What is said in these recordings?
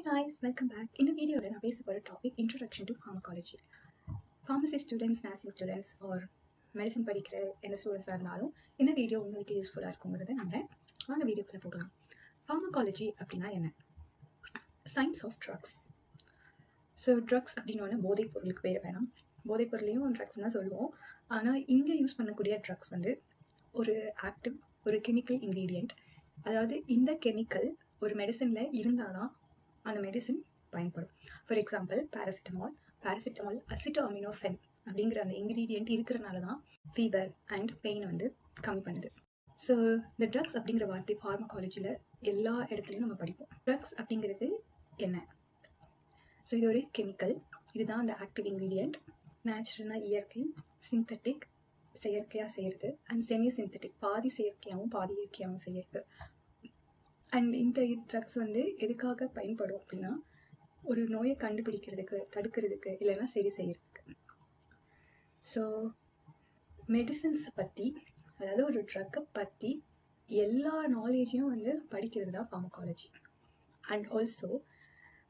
guys, welcome back. In the video, I பேச போகிற topic introduction to pharmacology. Pharmacy students, nursing students are medicine படிக்கிற எந்த ஸ்டூடெண்ட்ஸாக இருந்தாலும் இந்த வீடியோ உங்களுக்கு யூஸ்ஃபுல்லாக இருக்குங்கிறத நம்புறேன். வாங்க வீடியோக்குள்ளே போகலாம். ஃபார்மகாலஜி அப்படின்னா என்ன? Science of drugs. So drugs அப்படின்னு போதைப் பொருளுக்கு பேர் வேணாம். போதைப் பொருளையும் ட்ரக்ஸ் தான் சொல்லுவோம். ஆனால் இங்கே யூஸ் பண்ணக்கூடிய ட்ரக்ஸ் ஒரு ஆக்டிவ், ஒரு கெமிக்கல் இன்க்ரீடியண்ட். அதாவது இந்த கெமிக்கல் ஒரு மெடிசனில் இருந்தால் தான் அந்த மெடிசின் பயன்படும். ஃபார் எக்ஸாம்பிள் பேராசிட்டமால் அசிட்டோஅமினோஃபென் அப்படிங்கிற அந்த இன்க்ரீடியண்ட் இருக்கிறனால தான் ஃபீவர் அண்ட் பெயின் கம்மி பண்ணுது. ஸோ இந்த ட்ரக்ஸ் அப்படிங்கிற வார்த்தை ஃபார்மகாலஜியில் எல்லா இடத்துலையும் நம்ம படிப்போம். ட்ரக்ஸ் அப்படிங்கிறது என்ன? ஸோ இது ஒரு கெமிக்கல், இதுதான் அந்த ஆக்டிவ் இன்க்ரீடியண்ட். நேச்சுரலாக இயற்கை, சிந்தட்டிக் செயற்கையாக செய்கிறது, அண்ட் செமி சிந்தட்டிக் பாதி செயற்கையாகவும் பாதி இயற்கையாகவும் செய்கிறது. அண்ட் இந்த ட்ரக்ஸ் எதுக்காக பயன்படும் அப்படின்னா, ஒரு நோயை கண்டுபிடிக்கிறதுக்கு, தடுக்கிறதுக்கு, இல்லைன்னா சரி செய்கிறதுக்கு. ஸோ மெடிசன்ஸை பற்றி, அதாவது ஒரு ட்ரக்கை பற்றி எல்லா நாலேஜையும் படிக்கிறது தான் ஃபார்மகாலஜி. அண்ட் ஆல்சோ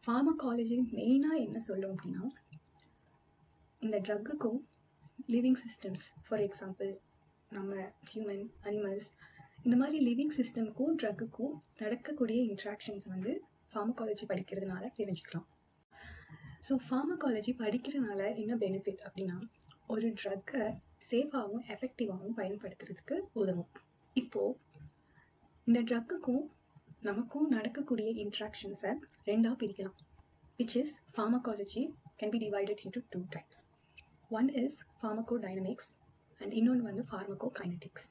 ஃபார்மகாலஜி மெயினாக என்ன சொல்லும் அப்படின்னா, இந்த ட்ரக்குக்கும் லிவிங் சிஸ்டம்ஸ், ஃபார் எக்ஸாம்பிள் நம்ம ஹியூமன், அனிமல்ஸ், இந்த மாதிரி லிவிங் சிஸ்டமுக்கும் ட்ரக்குக்கும் நடக்கக்கூடிய இன்ட்ராக்ஷன்ஸ் ஃபார்மகாலஜி படிக்கிறதுனால தெரிஞ்சுக்கலாம். ஸோ ஃபார்மகாலஜி படிக்கிறதுனால என்ன பெனிஃபிட் அப்படின்னா, ஒரு ட்ரக்கை சேஃபாகவும் எஃபெக்டிவாகவும் பயன்படுத்துறதுக்கு உதவும். இப்போது இந்த ட்ரக்குக்கும் நமக்கும் நடக்கக்கூடிய இன்ட்ராக்ஷன்ஸை ரெண்டாக பிரிக்கலாம். Which is pharmacology can be divided into 2 types. One is pharmacodynamics and இன்னொன்று pharmacokinetics.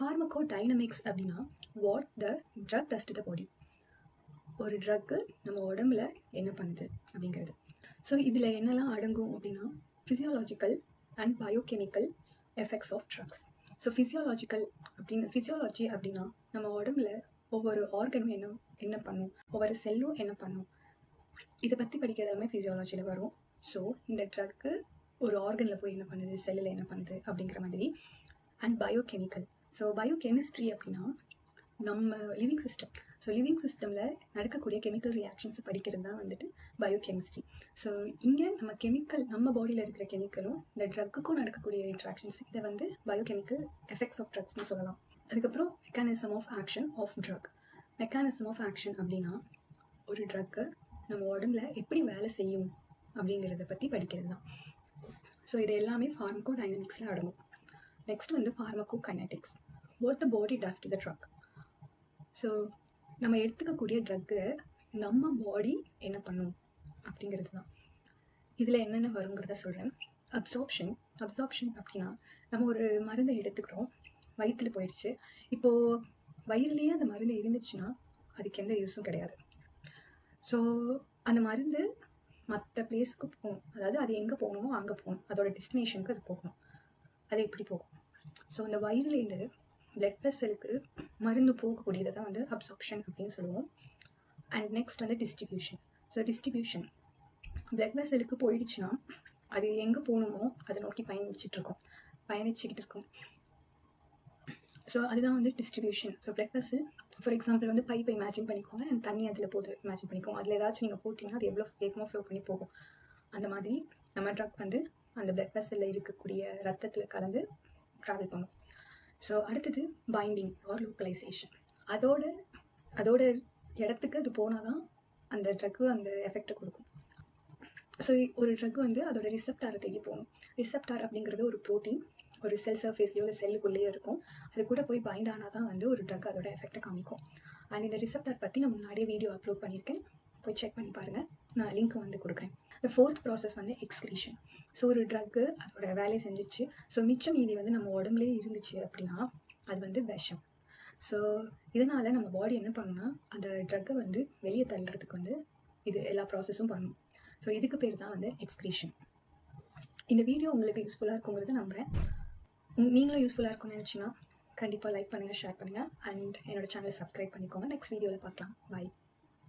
Pharmacodynamics அப்படின்னா what the drug does to the body. ஒரு ட்ரக்கு நம்ம உடம்புல என்ன பண்ணுது அப்படிங்கிறது. ஸோ இதில் என்னெல்லாம் அடங்கும் அப்படின்னா, physiological and biochemical effects of drugs. So physiology அப்படின்னா நம்ம உடம்புல ஒவ்வொரு ஆர்கனும் என்ன பண்ணும், ஒவ்வொரு செல்லும் என்ன பண்ணும், இதை பற்றி படிக்கிறது எல்லாமே ஃபிசியாலஜியில் வரும். ஸோ இந்த ட்ரக்கு ஒரு ஆர்கனில் போய் என்ன பண்ணுது, செல்லில் என்ன பண்ணுது அப்படிங்கிற மாதிரி. அண்ட் பயோகெமிக்கல், ஸோ பயோகெமிஸ்ட்ரி அப்படின்னா நம்ம லிவிங் சிஸ்டம். ஸோ லிவிங் சிஸ்டமில் நடக்கக்கூடிய கெமிக்கல் ரியாக்ஷன்ஸை படிக்கிறது தான் பயோகெமிஸ்ட்ரி. ஸோ இங்கே நம்ம பாடியில் இருக்கிற கெமிக்கலும் இந்த ட்ரக்குக்கும் நடக்கக்கூடிய இன்ட்ராக்ஷன்ஸ், இதை பயோகெமிக்கல் எஃபெக்ட்ஸ் ஆஃப் ட்ரக்ஸ்னு சொல்லலாம். அதுக்கப்புறம் mechanism of action of drug. Mechanism of action அப்படின்னா ஒரு ட்ரக்கு நம்ம உடம்புல எப்படி வேலை செய்யும் அப்படிங்கிறத பற்றி படிக்கிறது தான். ஸோ இது எல்லாமே ஃபார்மகோடைனமிக்ஸில் அடங்கும். Next pharmacokinetics, what the body does to the drug. So நம்ம எடுத்துக்கக்கூடிய ட்ரக்கு நம்ம பாடி என்ன பண்ணும் அப்படிங்கிறது தான். இதில் என்னென்ன வருங்கிறத சொல்கிறேன். அப்சார்ப்ஷன் அப்படின்னா நம்ம ஒரு மருந்தை எடுத்துக்கிறோம், வயிற்றில் போயிடுச்சு. இப்போது வயிறுலேயே அந்த மருந்து இருந்துச்சுன்னா அதுக்கு எந்த யூஸும் கிடையாது. ஸோ அந்த மருந்து மற்ற பிளேஸ்க்கு போகணும், அதாவது அது எங்கே போகணுமோ அங்கே போகணும், அதோட டெஸ்டினேஷனுக்கு அது போகணும். அது எப்படி போகும்? ஸோ அந்த வயிறுலேருந்து பிளட் வெசலுக்கு மருந்து போகக்கூடியதை தான் அப்சார்ப்ஷன் அப்படின்னு சொல்லுவோம். And next distribution. So distribution blood வெசலுக்கு போயிடுச்சுன்னா அது எங்கே போகணுமோ அதை நோக்கி பயணிச்சுக்கிட்டு இருக்கும். ஸோ அதுதான் distribution. So blood vessel, for example பைப்பை இமேஜின் பண்ணிக்கோங்க, அண்ட் தண்ணி அதில் போட்டு இமேஜின் பண்ணிக்கோங்க. அதில் ஏதாச்சும் நீங்கள் போட்டிங்கன்னா அது எவ்வளோ வேகமாக ஃப்ளோ பண்ணி போகும். அந்த மாதிரி நம்ம ட்ரக் அந்த பிளட் வெசலில் இருக்கக்கூடிய ரத்தத்தில் கலந்து ட்ராவல் பண்ணும். ஸோ அடுத்தது பைண்டிங் ஆர் லோக்கலைசேஷன். அதோட இடத்துக்கு அது போனால் தான் அந்த ட்ரக்கு அந்த எஃபெக்டை கொடுக்கும். ஸோ ஒரு ட்ரக் அதோட ரிசெப்டாரை தேடி போகணும். ரிசெப்டார் அப்படிங்கிறது ஒரு ப்ரோட்டீன், ஒரு செல் சர்ஃபேஸ்லையோ இல்லை செல்லுக்குள்ளேயோ இருக்கும். அது கூட போய் பைண்ட் ஆனால் தான் ஒரு ட்ரக் அதோட எஃபெக்டை காமிக்கும். அண்ட் இந்த ரிசெப்டார் பற்றி நான் முன்னாடியே வீடியோ அப்லோட் பண்ணியிருக்கேன், போய் செக் பண்ணி பாருங்கள். நான் லிங்க் கொடுக்குறேன். இந்த 4th ப்ராசஸ் எக்ஸ்கிரீஷன். ஸோ ஒரு ட்ரக்கு அதோட வேலையை செஞ்சிச்சு. ஸோ மிச்சம் மீதி நம்ம உடம்புலேயே இருந்துச்சு அப்படின்னா அது விஷம். ஸோ இதனால் நம்ம பாடி என்ன பண்ணுன்னா அந்த ட்ரக்கை வெளியே தள்ளுறதுக்கு இது எல்லா ப்ராசஸும் பண்ணணும். ஸோ இதுக்கு பேர் தான் எக்ஸ்கிரீஷன். இந்த வீடியோ உங்களுக்கு யூஸ்ஃபுல்லாக இருக்குங்கிறத நம்புகிறேன். நீங்களும் யூஸ்ஃபுல்லாக இருக்கும்னு நினச்சின்னா கண்டிப்பாக லைக் பண்ணுங்கள், ஷேர் பண்ணுங்கள், அண்ட் என்னோடய சேனலை சப்ஸ்கிரைப் பண்ணிக்கோங்க. நெக்ஸ்ட் வீடியோவில் பார்க்கலாம். பாய்.